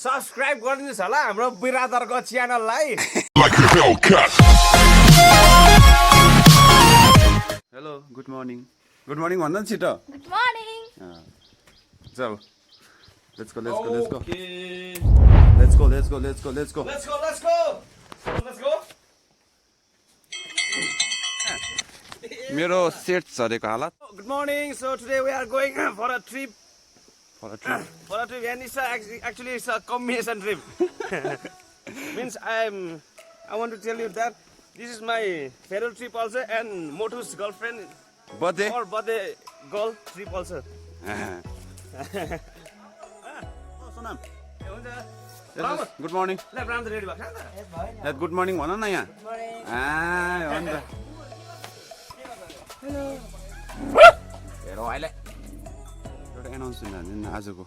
Subscribe गरिदिनुहोस् होला हाम्रो बिरादरको च्यानललाई। हेलो गुड मर्निङ भन्दा नि छिटो Good morning. जाऊ let's go let's go let's go Okay. Let's go let's go let's go let's go Let's go, let's go. Let's go. मेरो सेट झरेको हालत Good morning. So today we are going for a trip. For a trip For a trip, and it's actually it's a combination trip. Means I want to tell you that this is my farewell trip also, and Motu's girlfriend birthday or birthday girl trip also. Sonam हुन्छ। Good morning ल brand ready भएको छ त? Good morning भन न यहाँ हो नि त हेर अहिले एउटा एनाउन्समेन्ट हाल्नु न आजको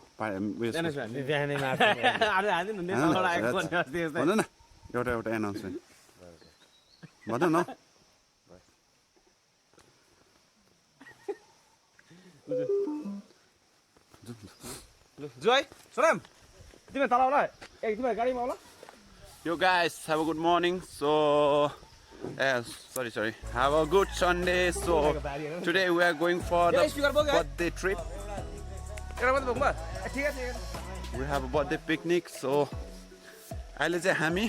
भन न एउटा एनाउन्समेन्ट भन न जोय सोनाम तिमी तल आउला तिमी गाडीमा आउला Yo guys, have a good morning. So, sorry. Have a good Sunday. So, today we are going for the birthday trip. एउटा मात्रै बोक्नु भयो ठिक छ We have a birthday picnic. So, अहिले चाहिँ हामी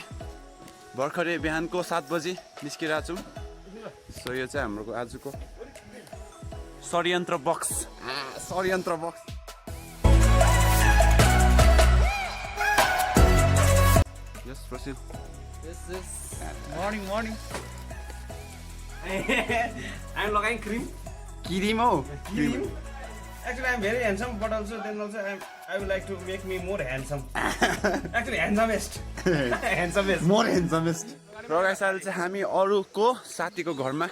भर्खरै बिहानको 7 बजी निस्किरहेको छौँ. So, यो चाहिँ हाम्रो आजको षड्यन्त्र बक्स. षड्यन्त्र box. Yes, proceed. This is Morning. I'm लगाइन क्रिम किरिम हो. Actually, I'm very handsome, but also I would like to make me more handsome. Actually, handsomest. Handsomest. More handsomest. र गाइस अहिले चाहिँ हामी अरूको साथीको घरमा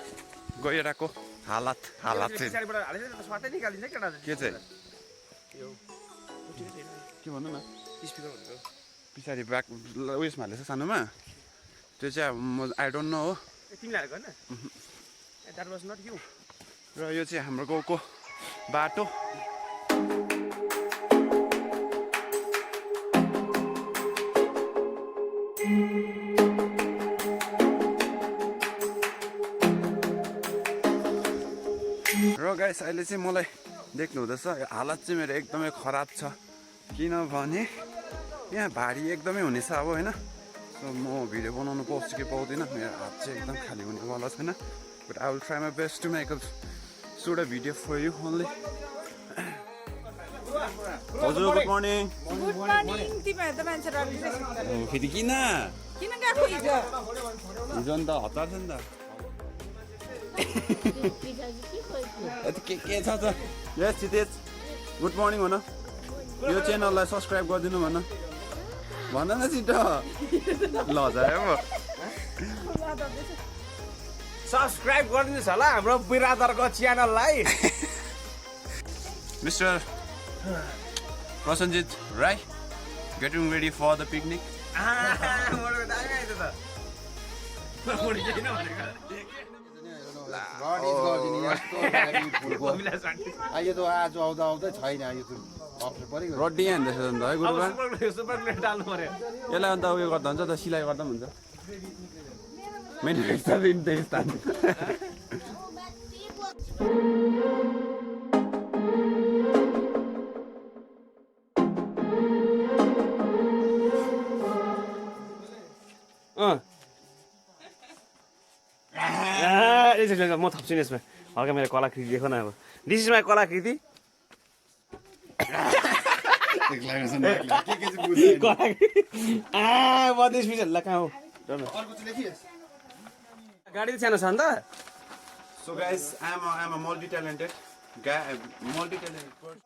गइरहेको हालत चाहिँ पछाडिबाट हालेर स्वाटै निकालिन्छ केटा के चाहिँ के भन्नु न स्पिकर भनेको पछाडि ब्याक उयसमा हालेछ सानोमा त्यो चाहिँ अब म आई डोन्ट नो हो तिमीले हालेको होइन द्याट वाज नट यु र यो चाहिँ हाम्रो गाउँको बाटो र गाइस अहिले चाहिँ मलाई देख्नु हुँदैछ हालत चाहिँ मेरो एकदमै खराब छ किनभने यहाँ भारी एकदमै हुनेछ अब होइन सो म भिडियो बनाउनु पाउँछु कि पाउँदिनँ मेरो हात चाहिँ एकदम खाली हुनेवाला छैन but I will try my best to make a should a video for you only हजुर गुड मर्निङ Good morning. तिमीहरू त मान्छे डराउँदैछ। फेरि किन किन गएको हिजो? हिजो अन्त हतार छ नि त के छ त यस सितेज गुड मर्निङ भन यो च्यानललाई सब्सक्राइब गरिदिनु भन भन न छिटो ल जायो म सब्सक्राइब गरिदिनुहोस् होला हाम्रो बिरादरको च्यानललाई mister Prasanjit Rai getting ready for the picnic यो त आज आउँदा आउँदै छैन यो त अप्ठ्यारो पऱ्यो रड्डी हान्दैछ अन्त है गुरुबा डाल्नु पर्यो यसलाई अन्त उयो गर्दा हुन्छ त सिलाइ गर्दा पनि हुन्छ मेन्टेन म थप्छु नि यसमा हल्का मेरो कलाकृति देख न अब दिस इज माई कलाकृति बत्तिस पिसहरूलाई कहाँ हो गाडी त सानो छ नि त So guys, I'm a multi-talented guy, multi-talented person.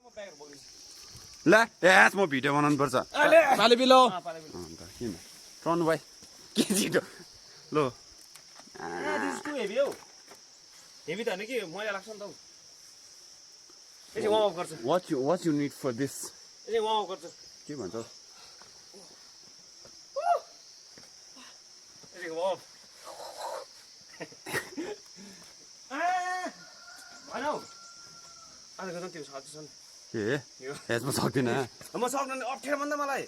ल यास म भिडियो बनाउनु पर्छ पाले बिलो अन्त किन ट्रन भाइ के छिटो लो हेभी हौ हेभी त होइन कि मैला लाग्छ नि त हौ यसै वार्म अप गर्छ what you need for this यसै वार्म अप गर्छ के भन्छ यसै वार्म भन हौ आज गर्दा त्यो छ छ ए यसमा सक्दिनँ म सक्दैन अप्ठ्यारो भन्दा मलाई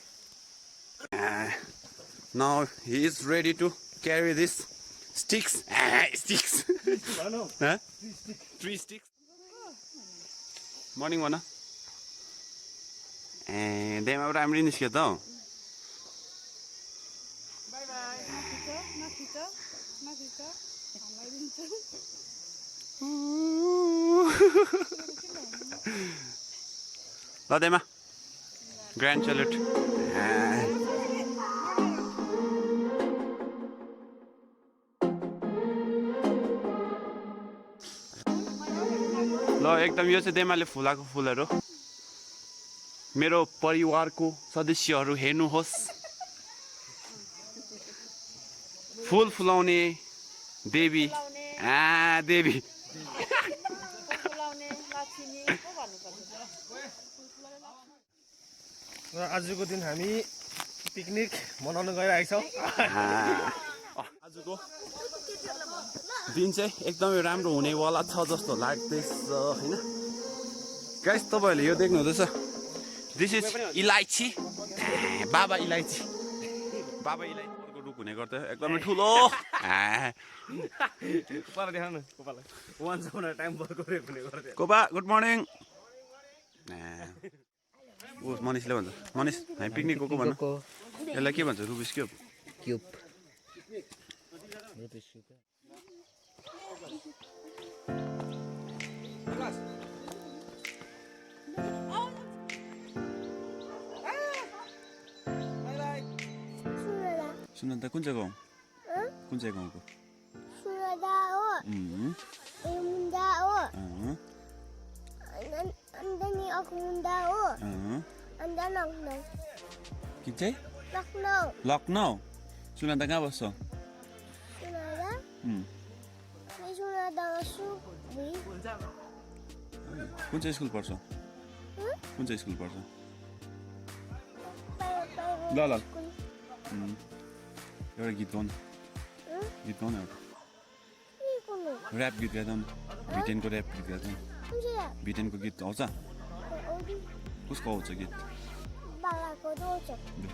Now he is ready to carry this sticks. Sticks. Huh? 3 sticks. Morning भन डेमा राम्ररी निस्क्यो त हौ ल डेमा ग्रान्ड सल्युट ल एकदम यो चाहिँ देमाले फुलाएको फुलहरू मेरो परिवारको सदस्यहरू हेर्नुहोस् फुल फुलाउने देवी देवी आजको दिन हामी पिकनिक मनाउन गइरहेका छौँ आजको दिन चाहिँ एकदमै राम्रो हुनेवाला छ जस्तो लाग्दैछ हैन गाइस तपाईहरुले यो देख्नु हुँदैछ दिस इज इलाइची बाबा इलाइची अर्को रुख हुने गर्छ एकदमै ठुलो कोपा देखाउन कोपालाई वान्स अन टाइम बलको रेक हुने गर्छ कोपा गुड मर्निङ ओ मनिषले भन्छ मनिष हामी पिकनिक गएको भन यसलाई के भन्छ रुबिक्स क्यूब सुन त कुन चाहिँ गाउँ कुन चाहिँ गाउँको कि चाहिँ लखनऊ सुन त कहाँ बस्छ कुन चाहिँ स्कुल पढ्छ कुन चाहिँ स्कुल पढ्छ ल ल एउटा गीत गाउनु गीत गाउनु एउटा ऱ्याप गीत गाइदाउ न भिटेनको ऱ्याप गीत गाइदाउ भिटेनको गीत आउँछ कसको आउँछ गीत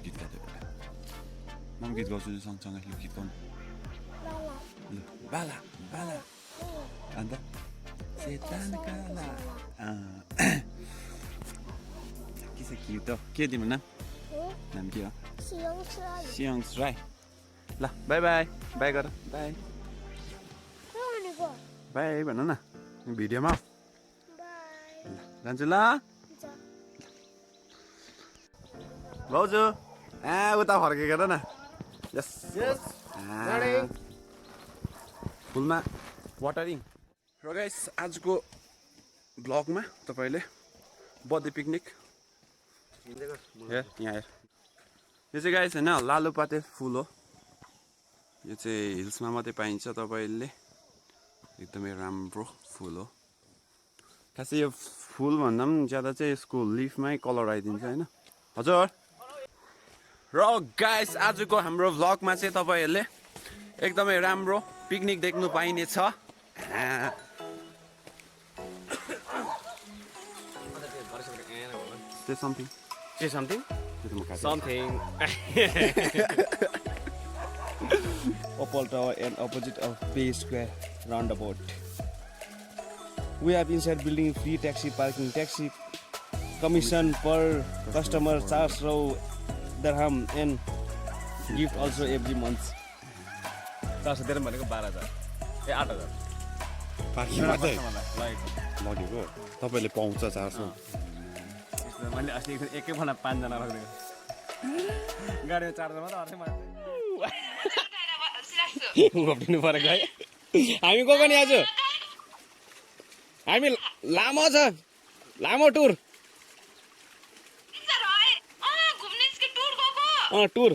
गीत गाइदियो म पनि गीत गाउँछु सँगसँगै यो गीत गाउनु ल बाला बाला अन्त सेतान काला के छ कि त के दिनु नाम नाम के हो सियोङ्स राई ल बाई बाई बाई गर बाई बाई भन न भिडियोमा जान्छु ल भाउजू उता फर्केको न यस फुलमा वाटरिङ र गाइस आजको ब्लगमा तपाईँले बर्थडे पिकनिक यहाँ हेर यो चाहिँ गाइस होइन लालुपाते फुल हो यो चाहिँ हिल्समा मात्रै पाइन्छ तपाईँले एकदमै राम्रो फुल हो खासै यो फुल भन्दा पनि ज्यादा चाहिँ यसको लिफमै कलर आइदिन्छ होइन हजुर र गाइस आजको हाम्रो भ्लगमा चाहिँ तपाईँहरूले एकदमै राम्रो पिकनिक देख्नु पाइनेछ something Say something? Something. Opal Tower and opposite of Bay Square roundabout. We have inside building free taxi parking. Taxi commission per customer ₹400 dirham and gift also every month. 400 dirham भनेको 12,000 ए 8,000 parking मात्रै लगेको तपाईँले पाउँछ 400 मैले अस्ति एकै फना 5 जना राख्दिएको गाडीमा 4 जना मात्रै घप्टिनु परेको है हामी गएको नि आज हामी लामो छ लामो टुर टुर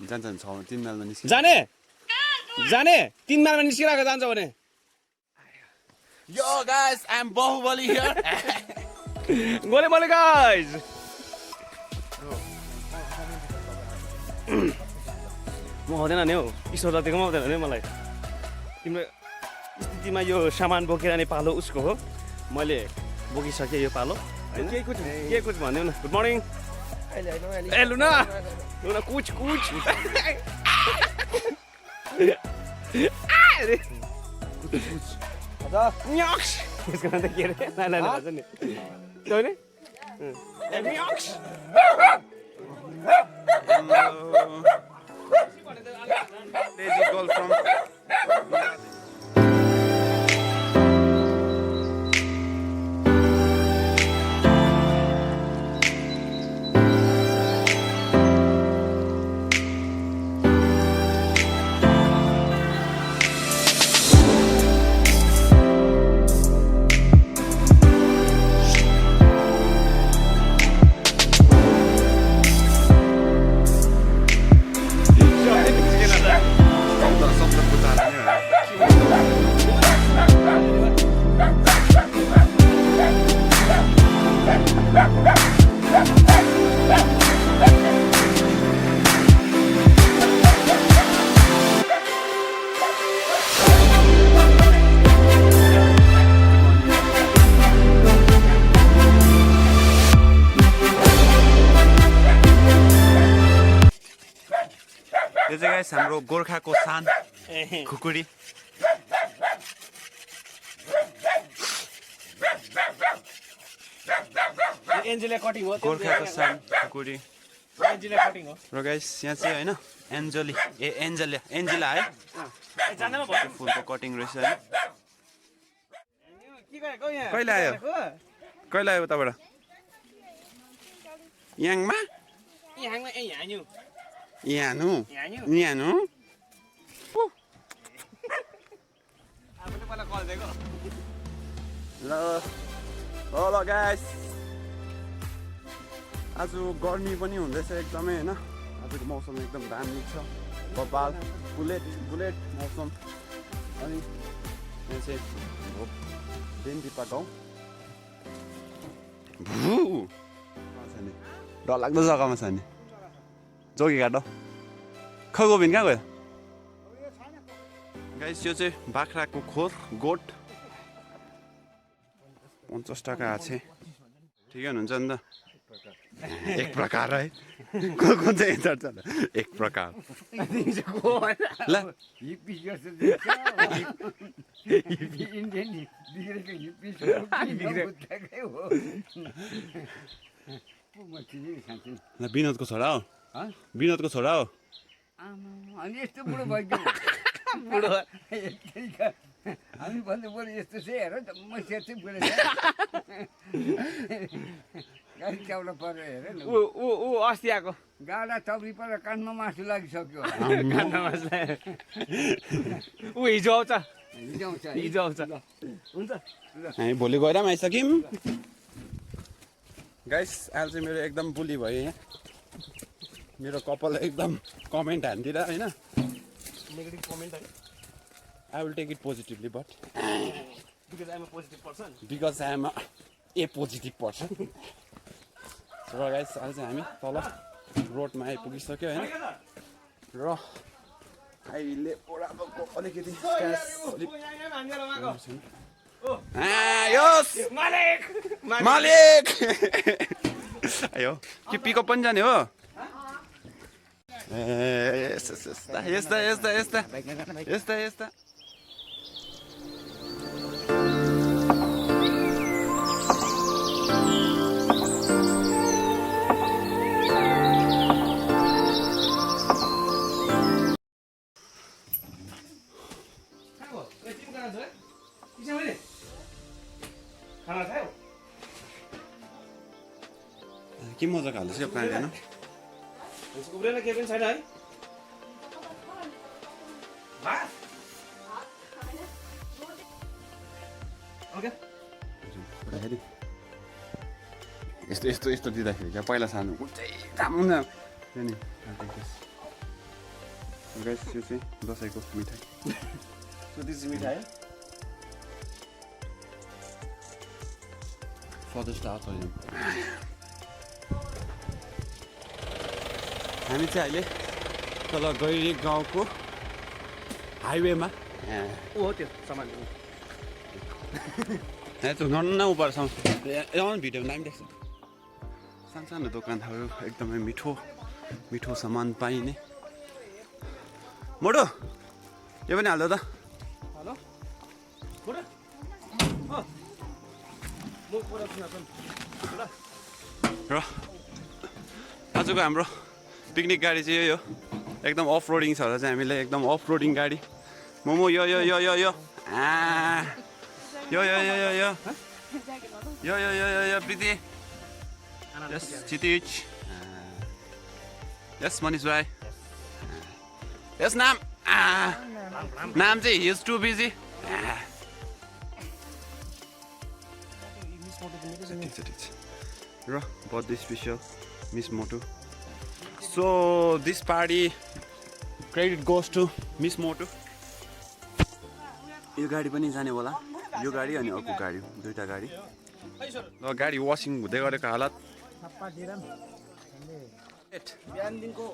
जान्छ 3 माइलमा निस्किन्छ जाने जाने 3 माइलमा निस्किरहेको जान्छ भने Yo guys, I'm Bahubali here. गोली बोले गाइज म हुँदैन नि हौ ईश्वर जतिको पनि हुँदैन नि मलाई तिम्रो स्थितिमा यो सामान बोकेर नि पालो उसको हो मैले बोकिसकेँ यो पालो होइन के कुछ भन्दिनँ न गुड मर्निङ ए लु न Luna, कुछ अरे न्याक्स यसको नाम त के रे नाना भन्छ नि त्यो नि न्याक्स Lazy girl from यो चाहिँ गाइस हाम्रो गोर्खाको सान खुकुरी एन्जेला कटिङ हो गोर्खाको सान खुकुरी एन्जेला कटिङ हो र गाइस यहाँ चाहिँ होइन एन्जेला है जान्दैमा भयो फुलको कटिङ रहेछ है के गरेको यहाँ कहिले आयो कहिले आयो उताबाट याङमा यहाँ यहाँ यानु यानु आफूले पहिला कल दिएको ल गाइस आज गर्मी पनि हुँदैछ एकदमै होइन आजको मौसम एकदम दामी छ बबाल बुलेट मौसम अनि यहाँ चाहिँ हो बेन्दिपा गाउँ डरलाग्दो जग्गामा छ नि जोगी घाट हो खगोबिन कहाँ गयो गाइस यो चाहिँ बाख्राको खोर गोठ 50 टका आछे ठिकै हुनुहुन्छ नि त एक प्रकार है कुन चाहिँ एन्सर छ एक प्रकार ल विनोदको छोरा हो विनोदको छोरा हो अनि यस्तो बुढो भइदियो बुढो हामी भन्नु पर्यो यस्तो चाहिँ हेर म सेट चाहिँ बुढो गाडी च्याउला परेर हेर न ऊ अस्ति आएको गाडा चौरी परेर कानमा मासु लागिसक्यो ऊ हिजो आउँछ हिजो आउँछ हुन्छ हामी भोलि गएर पनि आइसक्यौँ गाइस अहिले चाहिँ मेरो एकदम बुली भयो यहाँ मेरो कपाल एकदम कमेन्ट हान्दिएर होइन नेगेटिभ कमेन्ट है I will take it positively but because I am a positive person because I am a positive person र गाइस अहिले चाहिँ हामी तल रोडमा आइपुगिसक्यो होइन र अहिले ओह्रालोको अलिकति मालिक आयो के पिकअप पनि जाने हो यस्ता यस्ता यस्ता यस्ता यस्ता यस्ता के मजाको हाल्दैछ यो प्लान्ट हेर्नु उब्रेर केही पनि छैन है यस्तो यस्तो यस्तो दिँदाखेरि क्या पहिला सानो कुन चाहिँ राम्रो हुन्छ त्यो नि गाइस यो चाहिँ दसैँको मिठाई सुतिसी मिठाई स्वादिष्ट आउँछ हामी चाहिँ अहिले तल गैरी गाउँको हाइवेमा ऊ हो त्यो सामान त्यो नन्न उपर भिडियोमा दामी देख्छ सानो सानो दोकानहरू एकदमै मिठो मिठो सामान पाइने मोडो यो पनि हाल्दा त र आजको हाम्रो पिकनिक गाडी चाहिँ यही हो एकदम अफ रोडिङ छ र चाहिँ हामीले एकदम अफ रोडिङ गाडी मोमो यो यो यो यो यो यो यो यो यो यो यो यो यो यो प्रीति यस क्षितिज यस मनिष भाइ यस नाम नाम चाहिँ हि इज टु बिजी र birthday special miss Motu so this party credit goes to miss Motu यो गाडी पनि जाने होला यो गाडी अनि अर्को गाडी दुईटा गाडी र गाडी वासिङ हुँदै गरेको हालत बिहानदेखिको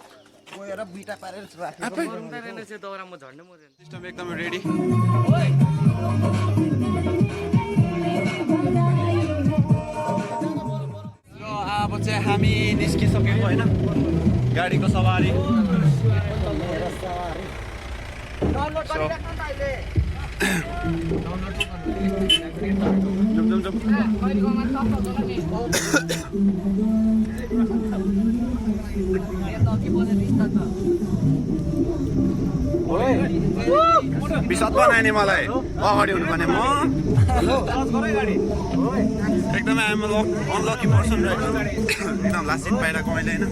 गएर बिटा पारेर सिस्टम एकदमै रेडी अब चाहिँ हामी निस्किसकेको होइन गाडीको सवारी विसद बनायो नि मलाई अगाडि हुनुपर्ने म एकदमै अनलकी पर्सन एकदम लास्ट सिट पाइरहेको मैले होइन